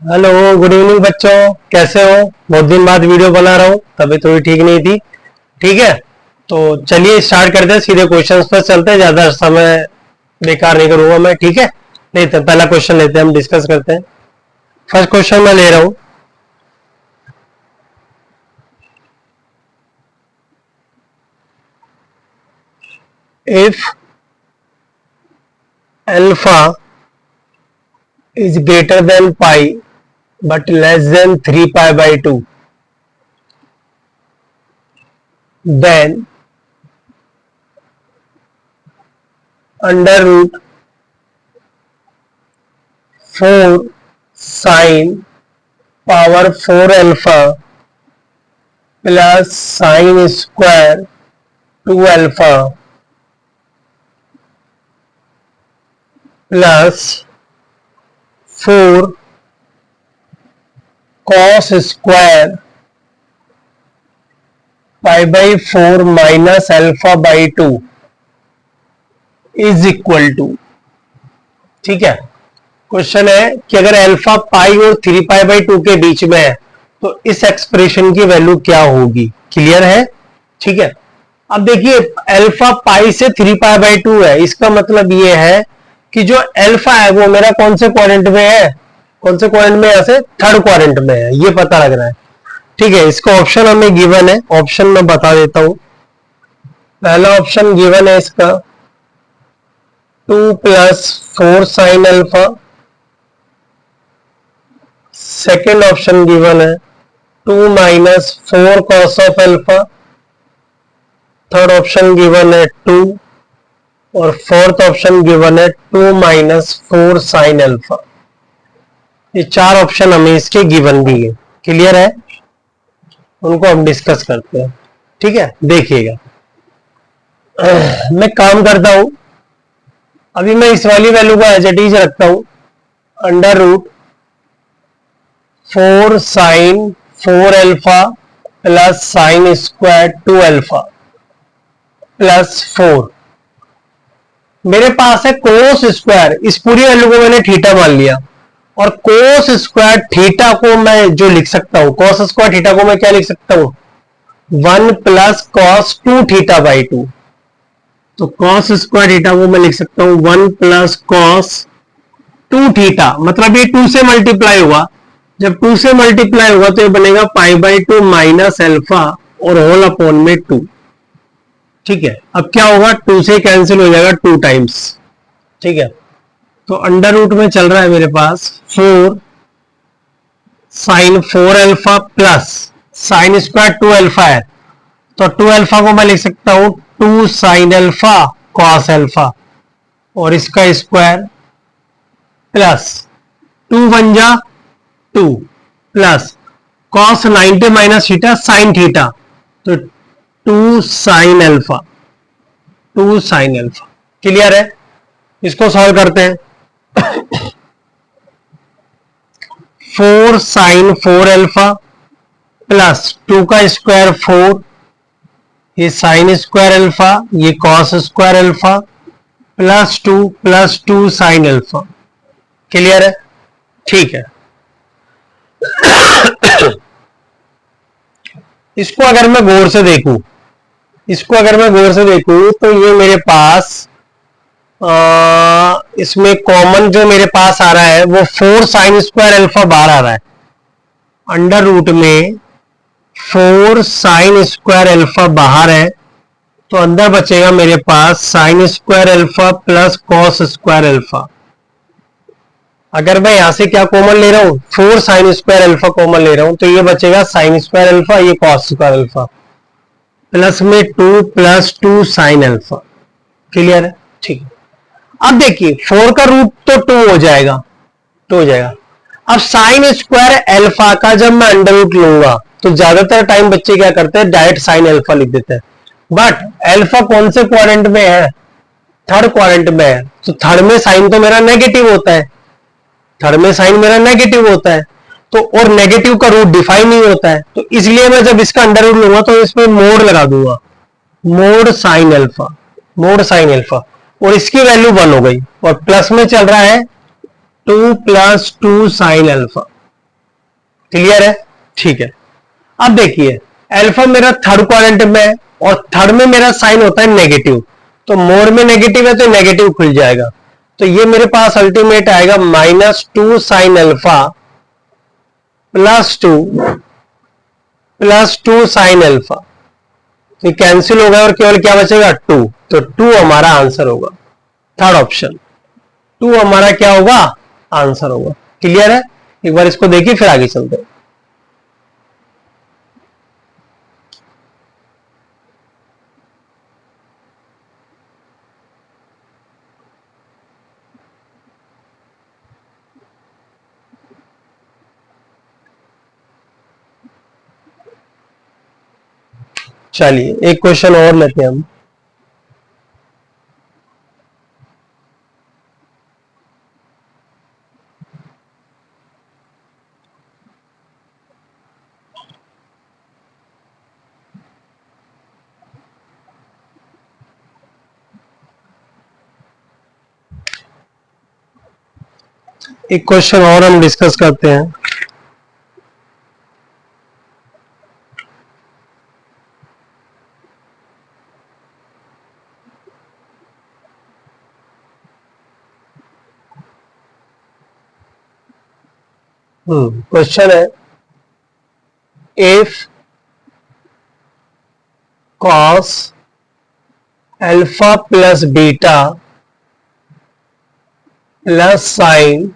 Hello, good evening बच्चों। कैसे हो? बहुत दिन बाद वीडियो बना रहा हूँ, तभी थोड़ी ठीक नहीं थी। ठीक है, तो चलिए स्टार्ट करते हैं, सीधे क्वेश्चंस पर चलते हैं। ज्यादा समय बेकार नहीं करूंगा मैं। ठीक है, लेते हैं पहला क्वेश्चन, लेते हैं, हम डिस्कस करते हैं। फर्स्ट क्वेश्चन मैं ले रहा हूँ। If alpha is greater than pi but less than 3 pi by 2, then under root 4 sine power 4 alpha plus sine square 2 alpha plus 4 cos square pi by 4 minus alpha by 2 is equal to. ठीक है, question है कि अगर alpha पाई और 3 pi by 2 के बीच में है तो इस एक्सप्रेशन की वैल्यू क्या होगी। क्लियर है? ठीक है, अब देखिए अल्फा पाई से 3 पाई बाई 2 है, इसका मतलब ये है कि जो अल्फा है वो मेरा कौन से क्वाड्रेंट में है, कौन से क्वाड्रेंट में, ऐसे थर्ड क्वाड्रेंट में है, ये पता लग रहा है। ठीक है, इसका ऑप्शन हमें गिवन है, ऑप्शन में बता देता हूं। पहला ऑप्शन गिवन है इसका 2 plus 4 sine alpha. Second option given है 2 minus 4 cos of alpha. Third option given है 2 और फोर्थ ऑप्शन गिवन है 2 माइनस 4 साइन अल्फा। ये चार ऑप्शन हमें इसके गिवन दिए। क्लियर है? उनको हम डिस्कस करते हैं। ठीक है, देखिएगा मैं काम करता हूं। अभी मैं इस वाली वैल्यू को एज इट इज रखता हूं, under root 4 sine 4 alpha plus sine square 2 alpha plus 4। मेरे पास है कोस स्क्वायर, इस पूरी वैल्यू को मैंने थीटा मान लिया, और कोस स्क्वायर थीटा को मैं जो लिख सकता हूं, कोस स्क्वायर थीटा को मैं क्या लिख सकता हूं, 1 प्लस कॉस 2 थीटा बाई 2। तो कॉस स्क्वायर थीटा को मैं लिख सकता हूं 1 प्लस कॉस 2 थीटा, मतलब ये 2 से मल्टीप्लाई हुआ। जब 2 से मल्टीप्लाई होगा तो ये बनेगा पाई बाई 2 माइनस अल्फा और होल अपॉन में 2। ठीक है, अब क्या होगा, 2 से कैंसिल हो जाएगा 2 टाइम्स। ठीक है, तो अंडर रूट में चल रहा है मेरे पास 4 sine 4 alpha plus sine square 2 alpha है, तो 2 अल्फा को मैं लिख सकता हूं 2 साइन अल्फा कॉस अल्फा और इसका स्क्वायर प्लस 2 बन जा 2 plus cos 90 minus theta sine theta, तो 2 sine alpha, 2 sine alpha. Clear है? इसको सॉल्व करते हैं। 4 साइन 4 अल्फा प्लस 2 का स्क्वायर 4, ये साइन स्क्वायर अल्फा, ये cos square alpha plus 2 sine alpha. Clear है? ठीक है, इसको अगर मैं गौर से देखूं, इसको अगर मैं गौर से देखूं तो ये मेरे पास इसमें कॉमन जो मेरे पास आ रहा है वो 4 साइन स्क्वायर अल्फा बाहर आ रहा है। अंडर रूट में 4 साइन स्क्वायर अल्फा बाहर है, तो अंदर बचेगा मेरे पास sine square alpha plus cos square alpha. अगर मैं यहां से क्या कॉमन ले रहा हूं, 4 साइन स्क्वायर अल्फा कॉमन ले रहा हूं, तो ये बचेगा साइन स्क्वायर अल्फा, ये कॉस स्क्वायर अल्फा प्लस में 2 प्लस 2 साइन अल्फा। क्लियर है? ठीक है, अब देखिए 4 का रूट तो 2 हो जाएगा, 2 हो जाएगा। अब साइन स्क्वायर अल्फा का जब मैं अंडर रूट लूंगा तो ज्यादातर टाइम बच्चे क्या करते हैं, डायरेक्ट साइन अल्फा लिख देते हैं। बट अल्फा कौन से क्वाड्रेंट में है, थर्ड क्वाड्रेंट में है, तो थर्ड में साइन तो मेरा नेगेटिव होता है, थर्ड में साइन मेरा नेगेटिव होता है, तो और नेगेटिव का रूट डिफाइन नहीं होता है, तो इसलिए मैं जब इसका अंडर रूट लूंगा तो इसमें मोड लगा दूंगा, mod sine alpha, mod sine alpha, और इसकी वैल्यू 1 हो गई, और प्लस में चल रहा है 2 प्लस 2 साइन अल्फा। क्लियर है? ठीक है। अब देखिए अल्फा मेरा थर्ड क्वाड्रेंट में है और थर्ड में मेरा साइन होता है नेगेटिव, तो मोड में नेगेटिव है तो नेगेटिव खुल जाएगा, तो ये मेरे पास अल्टीमेट आएगा -2 sign alpha plus two sine alpha. तो कैंसिल होगा और केवल क्या बचेगा 2, तो 2 हमारा आंसर होगा। थर्ड ऑप्शन 2 हमारा क्या होगा? आंसर होगा। क्लियर है? एक बार इसको देखिए फिर आगे चलते हैं। चलिए एक क्वेश्चन और लेते हैं हम। एक क्वेश्चन और हम डिस्कस करते हैं। क्वेश्चन है if cos alpha plus beta plus sine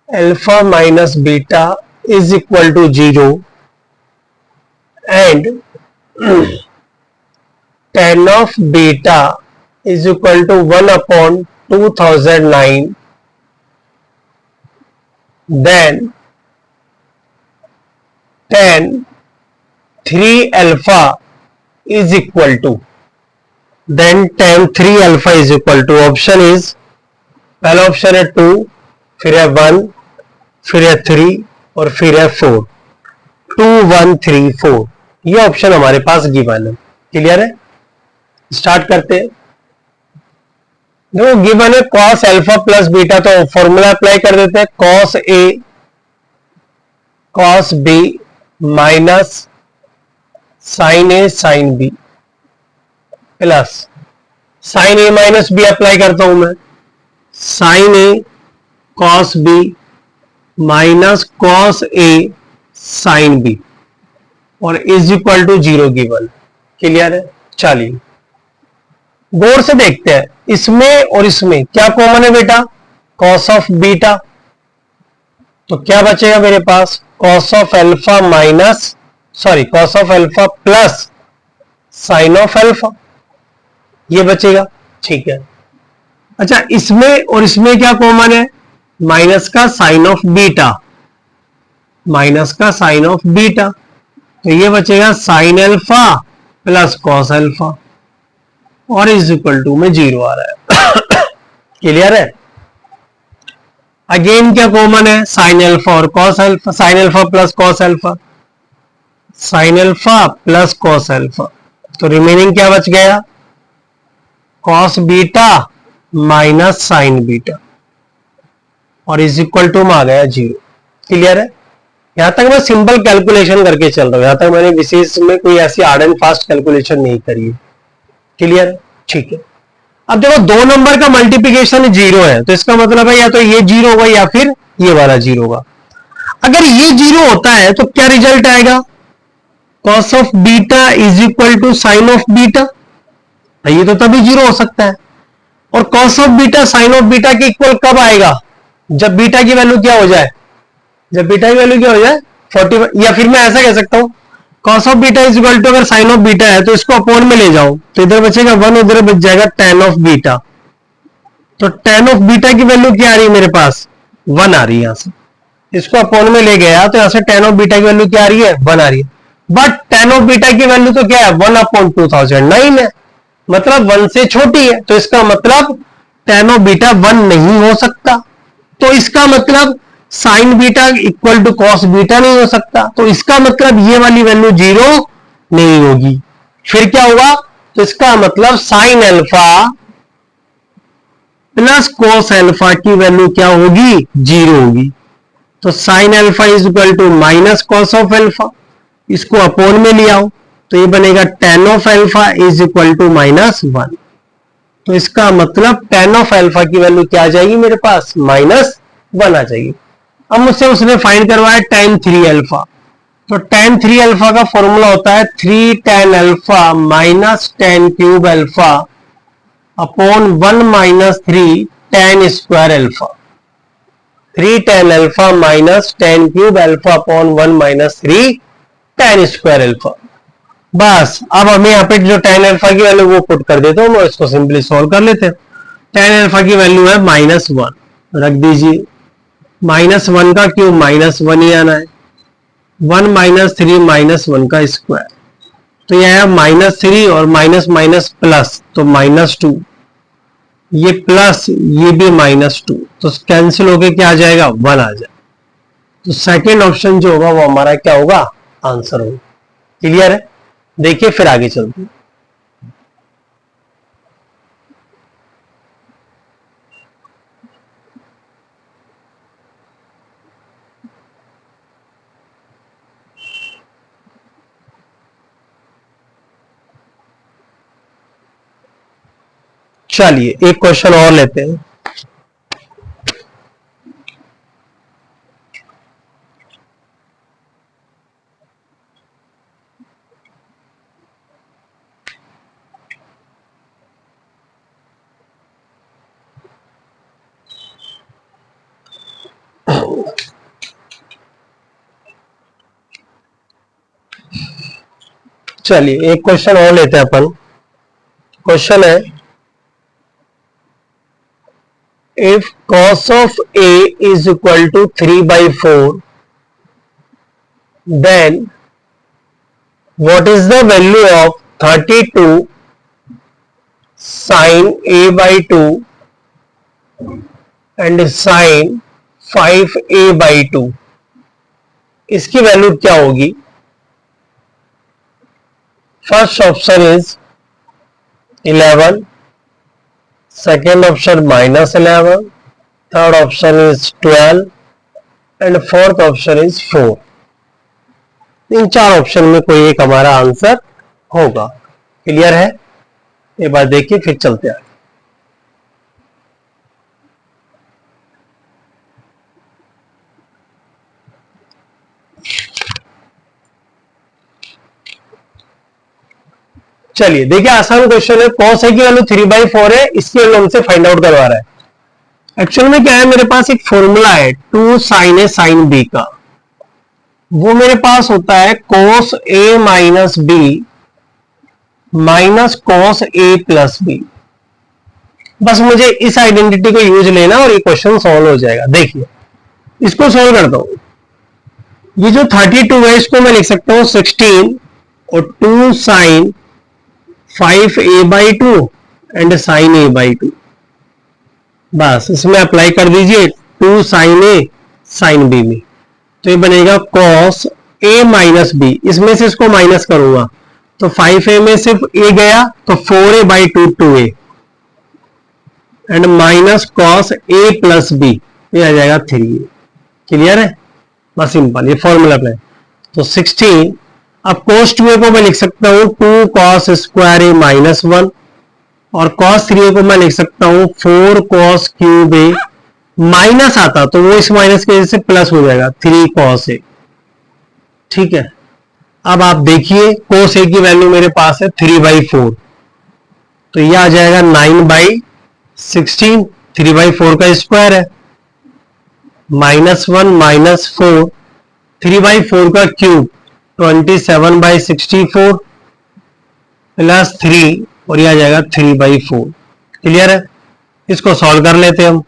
alpha minus beta is equal to 0 and tan of beta is equal to 1/2009, then tan 3 alpha is equal to, then tan 3 alpha is equal to, option is, पहला option है 2, फिर है 1, फिर है 3 और फिर है 4, 2 1 3 4, ये ऑप्शन हमारे पास गिवन है। क्लियर है? स्टार्ट करते हैं। देखो गिवन है cos अल्फा प्लस बीटा, तो फॉर्मूला अप्लाई कर देते हैं, cos A cos B minus sin A sin B plus sin A minus B apply करता हूं मैं, sin A cos B minus cos A sin B और is equal to 0 given. Clear है? चलिए गौर से देखते हैं, इसमें और इसमें क्या कॉमन है बेटा? cos ऑफ बीटा, तो क्या बचेगा मेरे पास? cos of alpha minus cos of alpha plus sign of alpha, ये बचेगा। ठीक है। अच्छा इसमें और इसमें क्या कॉमन है? माइनस का साइन ऑफ बीटा, माइनस का साइन ऑफ बीटा, तो ये बचेगा sign alpha plus cos alpha और इज इक्वल टू में 0 आ रहा है। क्लियर है? अगेन क्या कॉमन है? साइन अल्फा और cos alpha, sign alpha plus cos alpha, sign alpha plus cos alpha, तो रिमेनिंग क्या बच गया? Cos beta minus sign beta और इज इक्वल टू में आ गया 0। क्लियर है? यहां तक मैं सिंपल कैलकुलेशन करके चल रहा हूं, यहां तक मैंने विशेष में कोई ऐसी हार्ड एंड फास्ट कैलकुलेशन नहीं करी है। क्लियर है? ठीक है। अब देखो दो नंबर का मल्टीप्लिकेशन 0 है, तो इसका मतलब है या तो ये 0 होगा या फिर ये वाला 0 होगा। अगर ये 0 होता है तो क्या रिजल्ट आएगा? cos of beta is equal to sine of beta, ये तो तभी 0 हो सकता है। और cos of beta sine of beta के इक्वल कब आएगा? जब बीटा की वैल्यू क्या हो जाए? जब बीटा की वैल्यू क्या हो जाए 40, या फिर मैं ऐसा कह सकता हूं cos of beta is equal to, अगर साइन ऑफ बीटा है तो इसको अपॉन में ले जाओ, तो इधर बचेगा 1, उधर बच जाएगा tan ऑफ बीटा, तो tan ऑफ बीटा की वैल्यू क्या आ रही है मेरे पास? 1 आ रही है। यहां से इसको अपॉन में ले गया तो यहां से tan ऑफ बीटा की वैल्यू क्या आ रही है? 1 आ रही है। बट tan ऑफ बीटा की वैल्यू तो क्या है? 1/2009 है, मतलब 1 से छोटी है, तो इसका मतलब tan ऑफ बीटा 1 नहीं हो सकता, तो इसका मतलब sine beta equal to cos beta नहीं हो सकता, तो इसका मतलब ये वाली वैल्यू 0 नहीं होगी। फिर क्या होगा? तो इसका मतलब sine alpha plus cos alpha की वैल्यू क्या होगी? 0 होगी। तो sine alpha is equal to minus cos of alpha, इसको अपोन में ले आओ तो ये बनेगा tan of alpha is equal to -1। तो इसका मतलब टेन ऑफ अल्फा की वैल्यू क्या आ जाएगी मेरे पास, -1 आ जाएगी। अब मुझसे उसने फाइंड करवाया tan 3 अल्फा, तो tan 3 अल्फा का फॉर्मूला होता है 3 tan alpha minus tan cube alpha upon 1 minus 3 tan square alpha. 3 tan alpha minus tan cube alpha upon 1 minus 3 tan square alpha. बस अब हमें यहाँ पे जो tan अल्फा की वैल्यू वो पुट कर देता हूं मैं, इसको सिंपली सॉल्व कर लेते हैं। tan अल्फा की वैल्यू है -1, रख दीजिए। -1 का क्यूब -1 ही आना है, 1 माइनस 3 -1 का स्क्वायर, तो यह है -3 और माइनस माइनस प्लस तो -2, ये प्लस ये भी -2, तो कैंसिल होके क्या आ जाएगा, 1 आ जाएगा। तो सेकेंड ऑप्शन जो होगा वो हमारा क्या होगा, आंसर होगा। क्लियर है, देखिए फिर आगे चलते हैं। चलिए एक क्वेश्चन और लेते हैं। चलिए एक क्वेश्चन और लेते हैं अपन। क्वेश्चन है, if cos of A is equal to 3/4, then what is the value of 32 sin A/2 and sin 5A/2? इसकी वैल्यू क्या होगी? First option is 11, second option -11, third option is 12 and fourth option is 4। इन चार option में कोई एक हमारा answer होगा। Clear है, ये बात देखिए फिर चलते हैं। चलिए देखिए आसान क्वेश्चन है। cos a की वैल्यू 3/4 है, इसकी वैल्यू हमसे फाइंड आउट करवा रहा है। एक्चुअल में क्या है, मेरे पास एक फॉर्मूला है 2 sin a sin b का, वो मेरे पास होता है cos a minus b minus cos a plus b। बस मुझे इस आइडेंटिटी को यूज लेना और ये क्वेश्चन सॉल्व हो जाएगा। देखिए इसको सॉल्व करता हूं। ये जो 32 है इसको मैं लिख सकता हूं 16 और 2 sin 5a/2 and sin a/2। बस इसमें अप्लाई कर दीजिए 2 sin a sin b में, तो ये बनेगा cos a माइनस b, इसमें से इसको माइनस करूंगा तो 5a में सिर्फ a गया तो 4a/2 2a and minus cos a plus b, ये आ जाएगा 3a। क्लियर है, बस सिंपल ये फॉर्मूला अप्लाई। तो 16, अब cos 2a को मैं लिख सकता हूं 2 cos स्क्वायर a -1 और cos 3a को मैं लिख सकता हूं 4 cos क्यूब a, माइनस आता तो वो इस माइनस की वजह से प्लस हो जाएगा 3 cos a। ठीक है, अब आप देखिए cos a की वैल्यू मेरे पास है 3/4, तो यह आ जाएगा 9/16, 3/4 का स्क्वायर है, -1 -4, 3/4 का क्यूब 27/64 प्लस 3 और यह आ जाएगा 3/4। क्लियर है, इसको सॉल्व कर लेते हैं हम।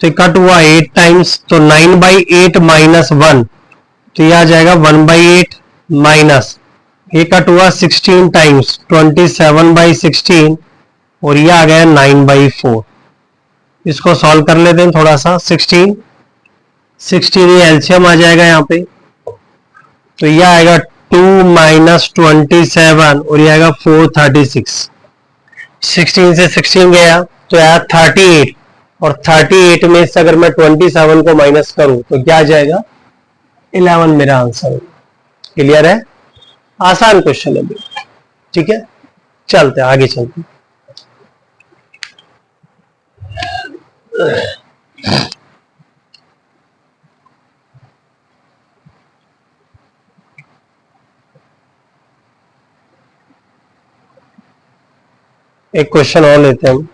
तो कट हुआ 8 टाइम्स, तो 9/8 -1, तो यह आ जाएगा 1/8 माइनस, ये कट हुआ 16 टाइम्स 27/16 और यह आ गया 9/4। इसको सॉल्व कर लेते हैं थोड़ा सा। 16 ये एलसीएम आ जाएगा यहाँ पे, तो यह आएगा 2 माइनस 27 और यह आएगा 436। 16 से 16 गया तो आया 38 और 38 में से अगर मैं 27 को माइनस करूं तो क्या आ जाएगा, 11 मेरा आंसर होगा। क्लियर है, आसान क्वेश्चन है। ठीक है, चलते हैं आगे चलते हैं। एक क्वेश्चन और लेते हैं हम।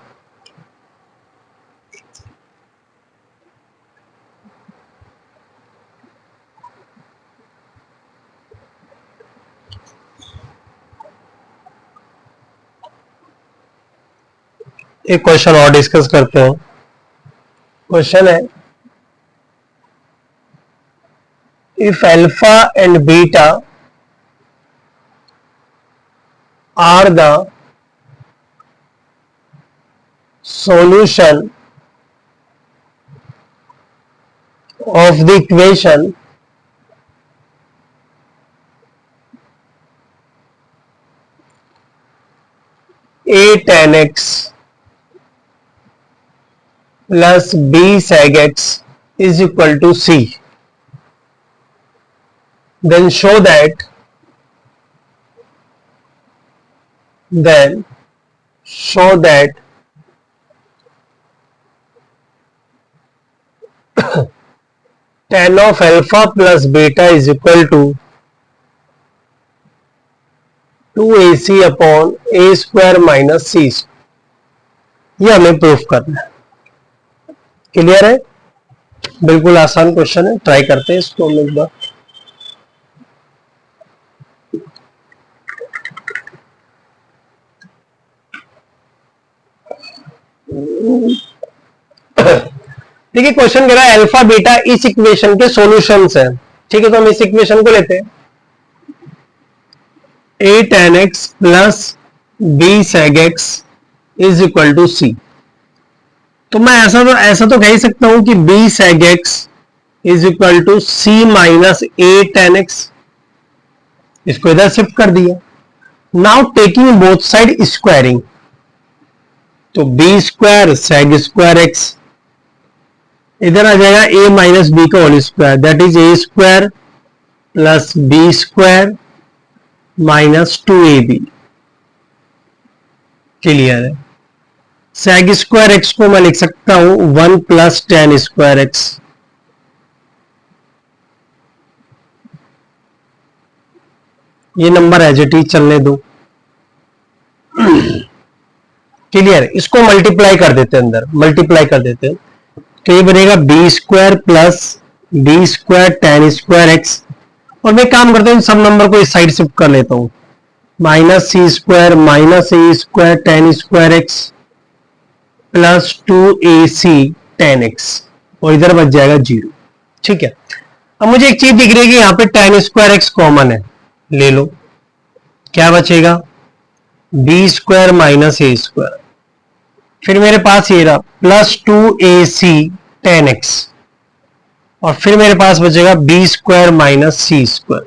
एक क्वेश्चन और डिस्कस करते हैं। क्वेश्चन है, if alpha and beta are the solution of the equation a tan x plus b sec x is equal to c, then show that tan of alpha plus beta is equal to 2ac upon a square minus c। ये हमें proof करना है। Clear है, बिल्कुल आसान question है, try करते हैं इसको हम एक बार। देखिए क्वेश्चन कह रहा है अल्फा बीटा इस इक्वेशन के सॉल्यूशंस है। ठीक है, तो हम इस इक्वेशन को लेते हैं, a tan x plus b sec x is equal to c। तो मैं ऐसा तो कह ही सकता हूं कि b sec x is equal to c minus a tan x। इसको इधर शिफ्ट कर दिया। Now taking both side squaring, तो b square sec square x इधर आ जाएगा a माइनस बी का whole square, that is a square plus b square minus 2ab। Clear है, sec स्क्वायर x को मैं लिख सकता हूं 1 प्लस tan स्क्वायर x। ये नंबर एज इट इज चलने दो। क्लियर, इसको मल्टीप्लाई कर देते हैं, अंदर मल्टीप्लाई कर देते हैं, तो ये बनेगा b square plus b square tan square x. और मैं काम करता हूं, सब नंबर को इस साइड शिफ्ट कर लेता हूं, minus c square minus a square tan square x plus 2ac tan x, और इधर बच जाएगा 0। ठीक है, अब मुझे एक चीज दिख रही है कि यहां पे टेन स्क्वायर एक्स कॉमन है, ले लो, क्या बचेगा b square minus a square, फिर मेरे पास ये रहा प्लस 2ac टेन एक्स, और फिर मेरे पास बचेगा b square minus c square,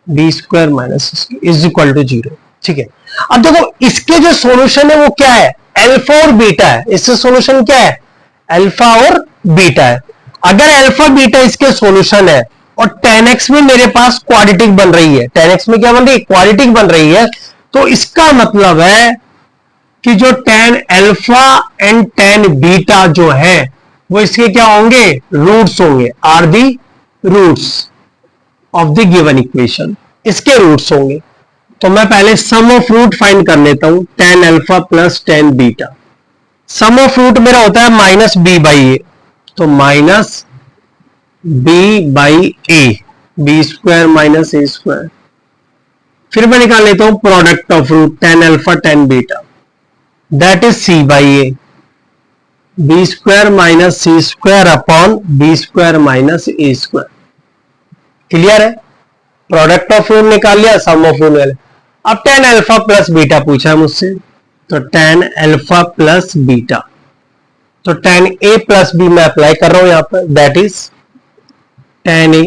b square minus is equal to 0। ठीक है, अब देखो इसके जो सॉल्यूशन है वो क्या है, अल्फा और बीटा है। इससे सॉल्यूशन क्या है, अल्फा और बीटा है। अगर अल्फा बीटा इसके सॉल्यूशन है और टेन एक्स में मेरे पास क्वाड्रेटिक बन रही है, टेन एक्स में क्या बन रही है, क्वाड्रेटिक बन रही है, तो इसका मतलब है कि जो tan alpha and tan beta जो है वो इसके क्या होंगे, रूट्स होंगे, are the roots of the given equation, इसके रूट्स होंगे। तो मैं पहले सम ऑफ रूट फाइंड कर लेता हूं, tan alpha plus tan beta. Sum of root मेरा होता है माइनस बी बाई ए, तो minus b by a, b square minus a square. फिर मैं निकाल लेता हूं product of root tan alpha tan beta, that is c by a, b square minus c square upon b square minus a square। Clear है, product of root निकाल लिया, सम of root निकाल। अब tan अल्फा प्लस बीटा पूछा है मुझसे, तो tan alpha plus beta, तो tan a प्लस b मैं अप्लाई कर रहा हूं यहां पर, that is tan a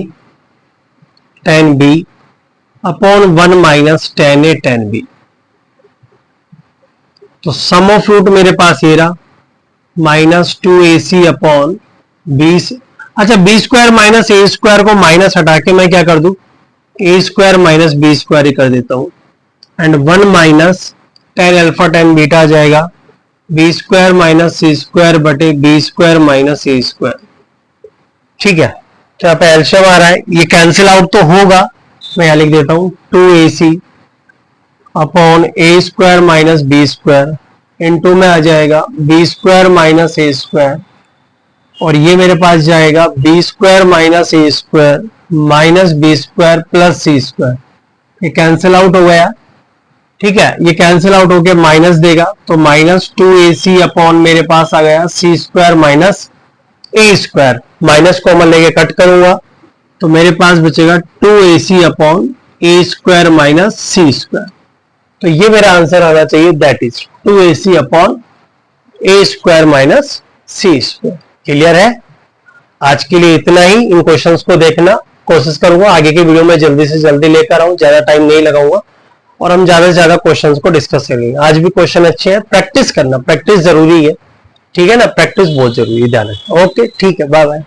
tan b upon 1 minus tan a tan b। तो सम ऑफ रूट मेरे पास ये रहा, माइनस 2ac अपॉन बी। अच्छा, b square minus a square को माइनस हटा के मैं क्या कर दूं, a square minus b square ही कर देता हूं। And 1 minus tan alpha tan beta आ जाएगा, b square minus c square बटे b square minus a square. ठीक है, तो यहाँ पे एल्शियम आ रहा है, ये कैंसिल आउट तो होगा, मैं यहां लिख देता हूं 2ac upon a square minus b square into में आ जाएगा b square minus a square, और ये मेरे पास जाएगा b square minus a square minus b square plus c square. ये कैंसिल आउट हो गया। ठीक है, ये कैंसिल आउट होके माइनस देगा, तो माइनस 2ac अपॉन मेरे पास आ गया c square minus a square, minus common लेके कट करूंगा तो मेरे पास बचेगा 2ac upon a square minus c square. तो ये मेरा आंसर आना चाहिए, that is 2ac upon a square minus c square. Clear है? आज के लिए इतना ही। इन क्वेश्चंस को देखना, कोशिश करूंगा आगे की वीडियो में जल्दी से जल्दी लेकर आऊं, ज्यादा टाइम नहीं लगाऊंगा और हम ज्यादा से ज्यादा क्वेश्चंस को डिस्कस करेंगे। आज भी क्वेश्चन अच्छे हैं, प्रैक्टिस करना, प्रैक्टिस जरूरी है। ठीक है ना, प्रैक्टिस बहुत जरूरी है, ध्यान रखना। ओके, ठीक है, बाय बाय।